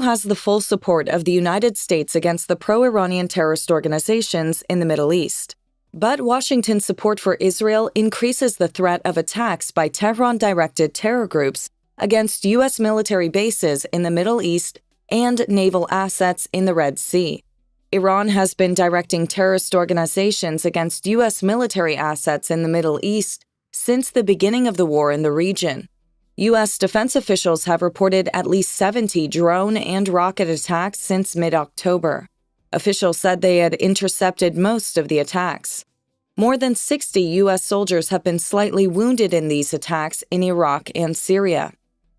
has the full support of the United States against the pro-Iranian terrorist organizations in the Middle East. But Washington's support for Israel increases the threat of attacks by Tehran-directed terror groups against U.S. military bases in the Middle East and naval assets in the Red Sea. Iran has been directing terrorist organizations against U.S. military assets in the Middle East since the beginning of the war in the region. U.S. defense officials have reported at least 70 drone and rocket attacks since mid-October. Officials said they had intercepted most of the attacks. More than 60 U.S. soldiers have been slightly wounded in these attacks in Iraq and Syria.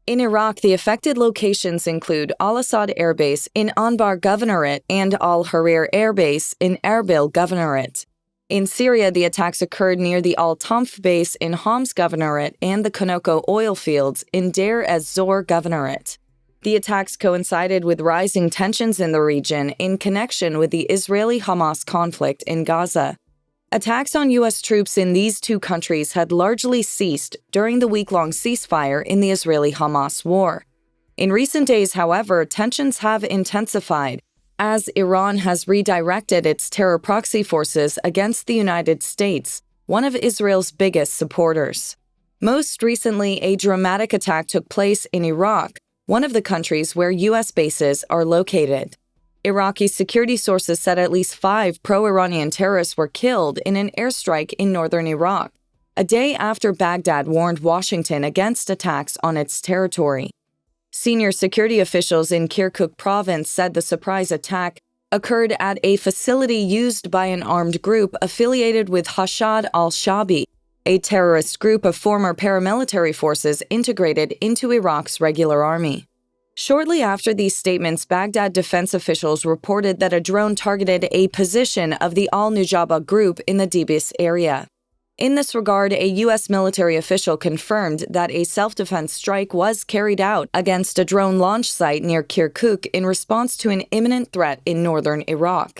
In Iraq, the affected locations include Al-Assad Air Base in Anbar Governorate and Al-Harir Air Base in Erbil Governorate. In Syria, the attacks occurred near the Al-Tamf Base in Homs Governorate and the Konoko oil fields in Deir ez-Zor Governorate. The attacks coincided with rising tensions in the region in connection with the Israeli-Hamas conflict in Gaza. Attacks on U.S. troops in these two countries had largely ceased during the week-long ceasefire in the Israeli-Hamas war. In recent days, however, tensions have intensified as Iran has redirected its terror proxy forces against the United States, one of Israel's biggest supporters. Most recently, a dramatic attack took place in Iraq, one of the countries where U.S. bases are located. Iraqi security sources said at least 5 pro-Iranian terrorists were killed in an airstrike in northern Iraq, a day after Baghdad warned Washington against attacks on its territory. Senior security officials in Kirkuk province said the surprise attack occurred at a facility used by an armed group affiliated with Hashad al-Shabi, a terrorist group of former paramilitary forces integrated into Iraq's regular army. Shortly after these statements, Baghdad defense officials reported that a drone targeted a position of the al-Nujaba group in the Dibis area. In this regard, a U.S. military official confirmed that a self-defense strike was carried out against a drone launch site near Kirkuk in response to an imminent threat in northern Iraq.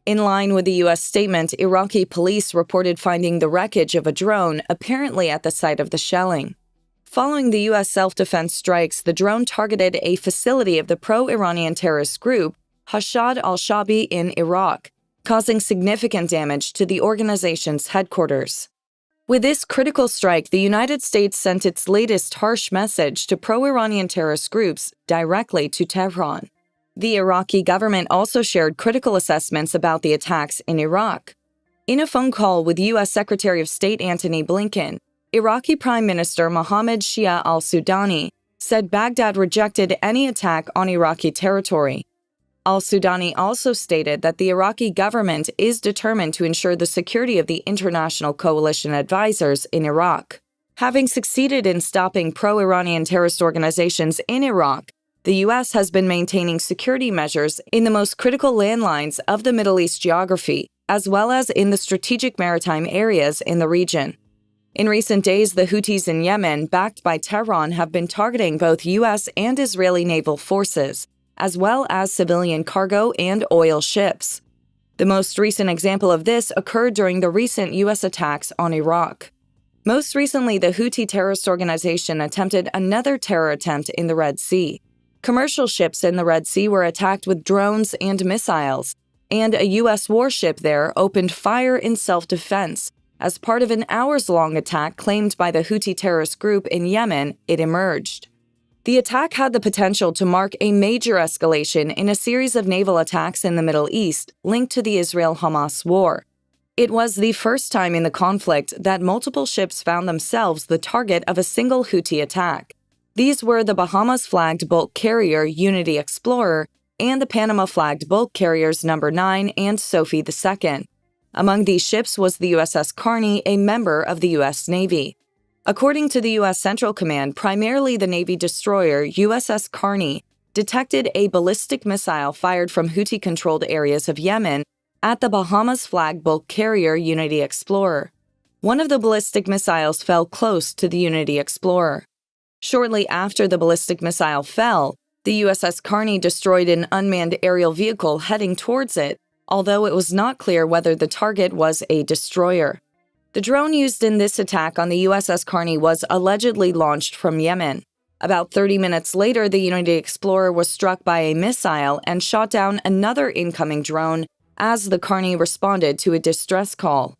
In line with the U.S. statement, Iraqi police reported finding the wreckage of a drone apparently at the site of the shelling. Following the U.S. self-defense strikes, the drone targeted a facility of the pro-Iranian terrorist group Hashad al-Shabi in Iraq, causing significant damage to the organization's headquarters. With this critical strike, the United States sent its latest harsh message to pro-Iranian terrorist groups directly to Tehran. The Iraqi government also shared critical assessments about the attacks in Iraq. In a phone call with U.S. Secretary of State Antony Blinken, Iraqi Prime Minister Mohammed Shia al-Sudani said Baghdad rejected any attack on Iraqi territory. Al-Sudani also stated that the Iraqi government is determined to ensure the security of the international coalition advisors in Iraq. Having succeeded in stopping pro-Iranian terrorist organizations in Iraq, the U.S. has been maintaining security measures in the most critical landlines of the Middle East geography, as well as in the strategic maritime areas in the region. In recent days, the Houthis in Yemen, backed by Tehran, have been targeting both U.S. and Israeli naval forces, as well as civilian cargo and oil ships. The most recent example of this occurred during the recent U.S. attacks on Iraq. Most recently, the Houthi terrorist organization attempted another terror attempt in the Red Sea. Commercial ships in the Red Sea were attacked with drones and missiles, and a U.S. warship there opened fire in self-defense. As part of an hours-long attack claimed by the Houthi terrorist group in Yemen, it emerged. The attack had the potential to mark a major escalation in a series of naval attacks in the Middle East linked to the Israel-Hamas war. It was the first time in the conflict that multiple ships found themselves the target of a single Houthi attack. These were the Bahamas-flagged bulk carrier Unity Explorer and the Panama-flagged bulk carriers No. 9 and Sophie II. Among these ships was the USS Carney, a member of the U.S. Navy. According to the U.S. Central Command, primarily the Navy destroyer USS Carney detected a ballistic missile fired from Houthi-controlled areas of Yemen at the Bahamas-flagged bulk carrier Unity Explorer. One of the ballistic missiles fell close to the Unity Explorer. Shortly after the ballistic missile fell, the USS Carney destroyed an unmanned aerial vehicle heading towards it, although it was not clear whether the target was a destroyer. The drone used in this attack on the USS Carney was allegedly launched from Yemen. About 30 minutes later, the Unity Explorer was struck by a missile and shot down another incoming drone as the Carney responded to a distress call.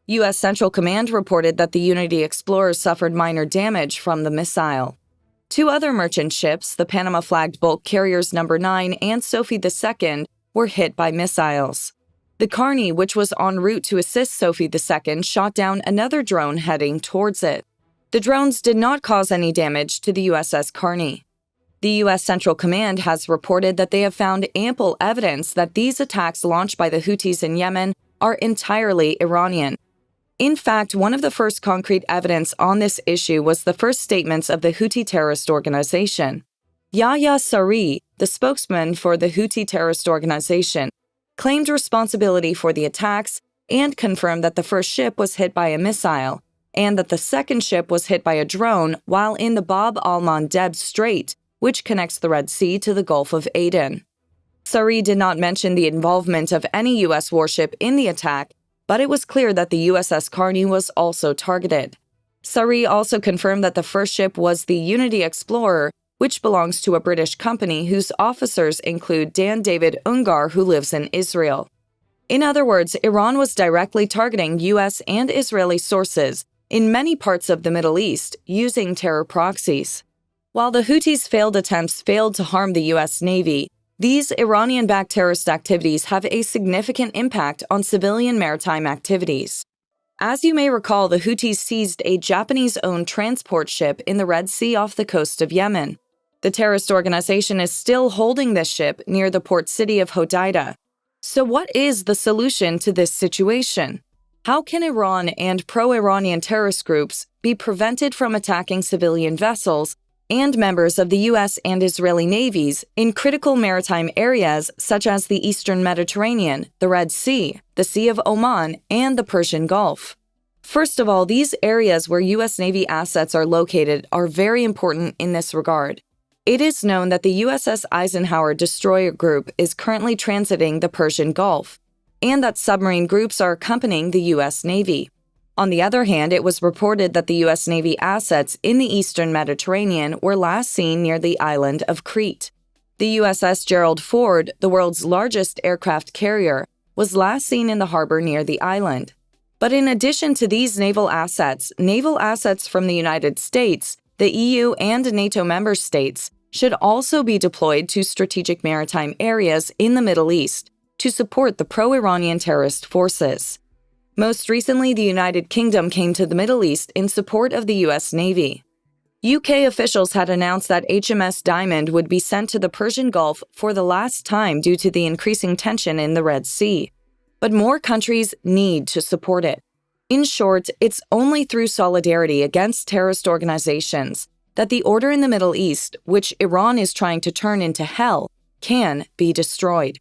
U.S. Central Command reported that the Unity Explorer suffered minor damage from the missile. Two other merchant ships, the Panama-flagged bulk carriers No. 9 and Sophie II, were hit by missiles. The Carney, which was en route to assist Sophie II, shot down another drone heading towards it. The drones did not cause any damage to the USS Carney. The U.S. Central Command has reported that they have found ample evidence that these attacks launched by the Houthis in Yemen are entirely Iranian. In fact, one of the first concrete evidence on this issue was the first statements of the Houthi terrorist organization. Yahya Saree, the spokesman for the Houthi terrorist organization, claimed responsibility for the attacks and confirmed that the first ship was hit by a missile and that the second ship was hit by a drone while in the Bab al-Mandeb Strait, which connects the Red Sea to the Gulf of Aden. Saree did not mention the involvement of any U.S. warship in the attack, but it was clear that the USS Carney was also targeted. Saree also confirmed that the first ship was the Unity Explorer, which belongs to a British company whose officers include Dan David Ungar, who lives in Israel. In other words, Iran was directly targeting U.S. and Israeli sources in many parts of the Middle East using terror proxies. While the Houthis' failed attempts failed to harm the U.S. Navy, these Iranian-backed terrorist activities have a significant impact on civilian maritime activities. As you may recall, the Houthis seized a Japanese-owned transport ship in the Red Sea off the coast of Yemen. The terrorist organization is still holding this ship near the port city of Hodeidah. So what is the solution to this situation? How can Iran and pro-Iranian terrorist groups be prevented from attacking civilian vessels and members of the U.S. and Israeli navies in critical maritime areas such as the Eastern Mediterranean, the Red Sea, the Sea of Oman, and the Persian Gulf? First of all, these areas where U.S. Navy assets are located are very important in this regard. It is known that the USS Eisenhower destroyer group is currently transiting the Persian Gulf, and that submarine groups are accompanying the U.S. Navy. On the other hand, it was reported that the U.S. Navy assets in the Eastern Mediterranean were last seen near the island of Crete. The USS Gerald Ford, the world's largest aircraft carrier, was last seen in the harbor near the island. But in addition to these naval assets from the United States, the EU, and NATO member states should also be deployed to strategic maritime areas in the Middle East to support the pro-Iranian terrorist forces. Most recently, the United Kingdom came to the Middle East in support of the U.S. Navy. UK officials had announced that HMS Diamond would be sent to the Persian Gulf for the last time due to the increasing tension in the Red Sea. But more countries need to support it. In short, it's only through solidarity against terrorist organizations that the order in the Middle East, which Iran is trying to turn into hell, can be destroyed.